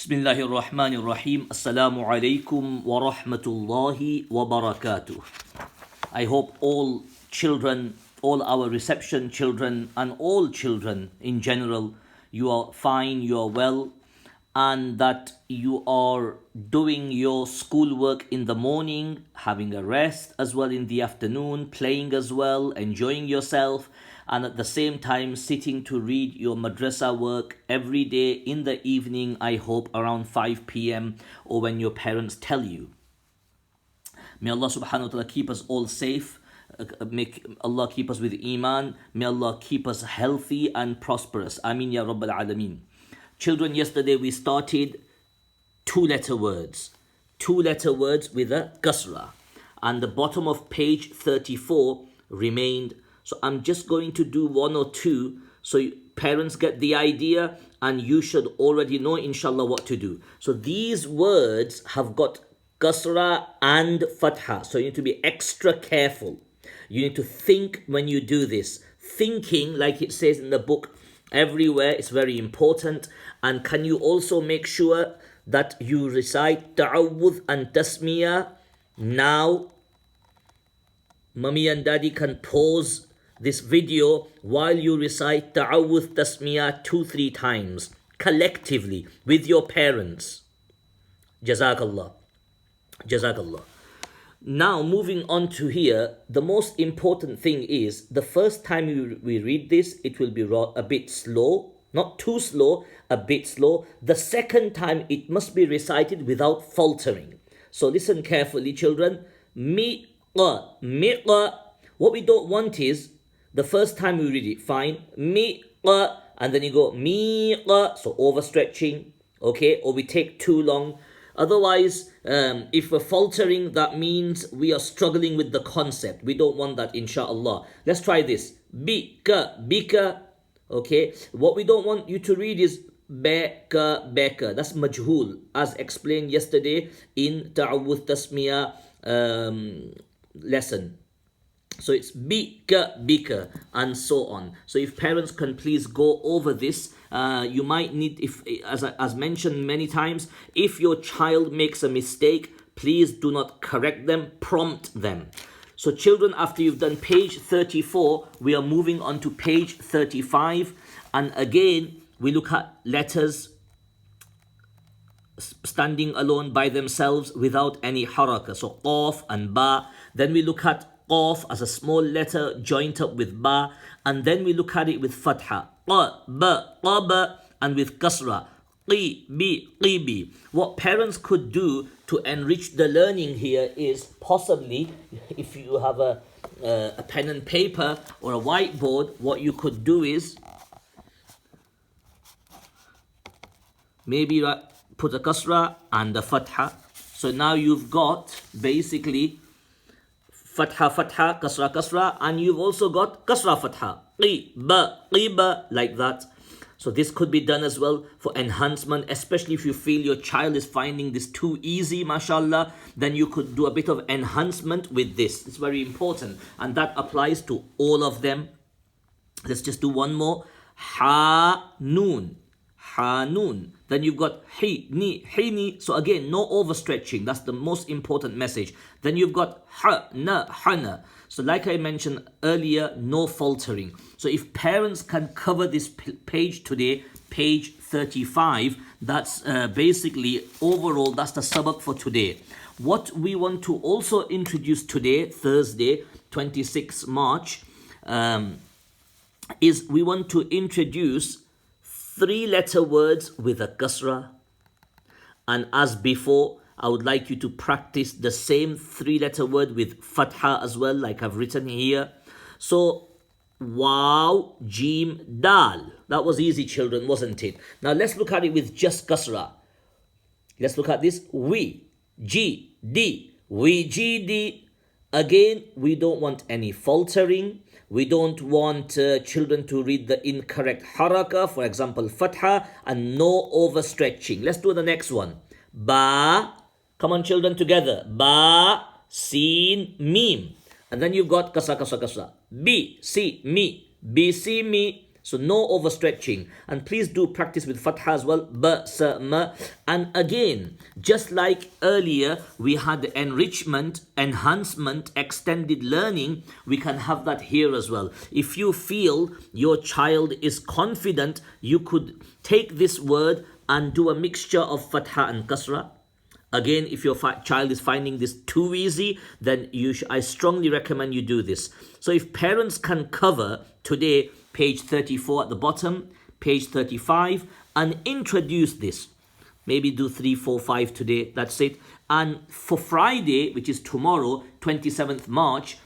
Bismillahir Rahmanir Rahim. Assalamu alaikum wa rahmatullahi wa barakatuh. I hope all children, all our reception children, and all children in general, you are fine, you are well, and that you are doing your schoolwork in the morning, having a rest as well in the afternoon, playing as well, enjoying yourself, and at the same time sitting to read your madrasa work every day in the evening, I hope around 5 p.m. or when your parents tell you. May Allah subhanahu wa ta'ala keep us all safe. Make Allah keep us with Iman. May Allah keep us healthy and prosperous. Ameen ya Rabbal Alameen. Children, yesterday we started two-letter words. Two-letter words with a kasra. And the bottom of page 34 remained. So I'm just going to do one or two so parents get the idea and you should already know inshallah what to do. So these words have got kasra and fatha. So you need to be extra careful. You need to think when you do this. Thinking, like it says in the book, everywhere is very important. And can you also make sure that you recite ta'awudh and tasmiyah now? Mummy and daddy can pause this video while you recite ta'awudh tasmiyah 2-3 times collectively with your parents. Jazakallah. Jazakallah. Now moving on to here, the most important thing is the first time we read this, it will be a bit slow, not too slow, a bit slow. The second time it must be recited without faltering. So listen carefully, children. Miqa, miqa. What we don't want is the first time we read it, fine, miqa, and then you go miqa, so overstretching, okay, or we take too long. Otherwise, if we're faltering, that means we are struggling with the concept. We don't want that, inshallah. Let's try this. Bika, bika, okay. What we don't want you to read is beka, beka. That's majhul, as explained yesterday in Ta'awudh Tasmiyah lesson. So it's bika, bika, and so on. So if parents can please go over this, you might need, if as mentioned many times, if your child makes a mistake, please do not correct them, prompt them. So children, after you've done page 34, we are moving on to page 35. And again, we look at letters standing alone by themselves without any haraka. So qaf and ba. Then we look at qaf as a small letter joined up with ba, and then we look at it with fatha, qa, ba, qaba, and with kasra, qi, bi, qibi. What parents could do to enrich the learning here is possibly, if you have a pen and paper or a whiteboard, what you could do is maybe put a kasra and a fatha. So now you've got basically fatha, fatha, kasra, kasra, and you've also got kasra, fatha, qiba, like that. So this could be done as well for enhancement, especially if you feel your child is finding this too easy, mashallah, then you could do a bit of enhancement with this. It's very important, and that applies to all of them. Let's just do one more. Ha-noon. Ha-noon. Then you've got hi-ni, hi-ni. So again, no overstretching. That's the most important message. Then you've got ha-na, hana. So like I mentioned earlier, no faltering. So if parents can cover this page today, page 35, that's basically overall, that's the sabaq for today. What we want to also introduce today, Thursday, 26 March, is we want to introduce 3-letter words with a kasra. And as before, I would like you to practice the same 3-letter word with fatha as well, like I've written here. So, waw, jim, dal. That was easy, children, wasn't it? Now let's look at it with just kasra. Let's look at this. We, ji, di. We, ji, di. Again, we don't want any faltering. We don't want children to read the incorrect haraka, for example, fatha, and no overstretching. Let's do the next one. Ba, come on children together. Ba, sin, mim. And then you've got kasra, kasra, kasra. B, si, mi. B, si, mi. So no overstretching. And please do practice with fatha as well. Ba, sa, ma. And again, just like earlier, we had enrichment, enhancement, extended learning. We can have that here as well. If you feel your child is confident, you could take this word and do a mixture of fatha and kasra. Again, if your child is finding this too easy, then I strongly recommend you do this. So if parents can cover today page 34 at the bottom, page 35, and introduce this. Maybe do 3, 4, 5 today, that's it. And for Friday, which is tomorrow, 27th March,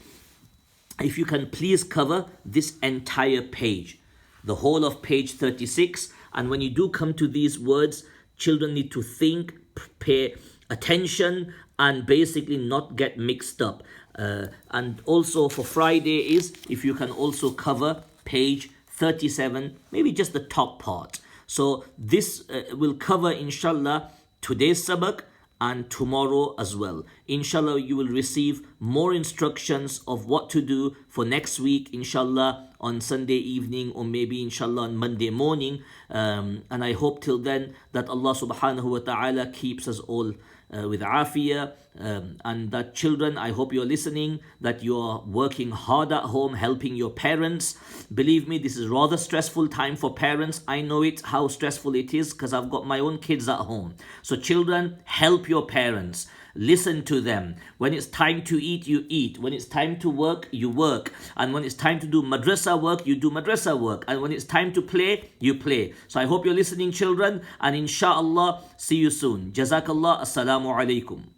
if you can please cover this entire page, the whole of page 36. And when you do come to these words, children need to think, pay attention, and basically not get mixed up. And also for Friday is, if you can also cover page 37, maybe just the top part. So this will cover, inshallah, today's sabaq and tomorrow as well. Inshallah, you will receive more instructions of what to do for next week, inshallah, on Sunday evening, or maybe inshallah on Monday morning. And I hope till then that Allah subhanahu wa ta'ala keeps us all with afiyah, and that children, I hope you're listening, that you're working hard at home, helping your parents. Believe me, this is rather stressful time for parents. I know it, how stressful it is, because I've got my own kids at home. So children, help your parents. Listen to them. When it's time to eat, you eat. When it's time to work, you work. And when it's time to do madrasa work, you do madrasa work. And when it's time to play, you play. So I hope you're listening, children. And inshallah, see you soon. Jazakallah. Assalamu alaikum.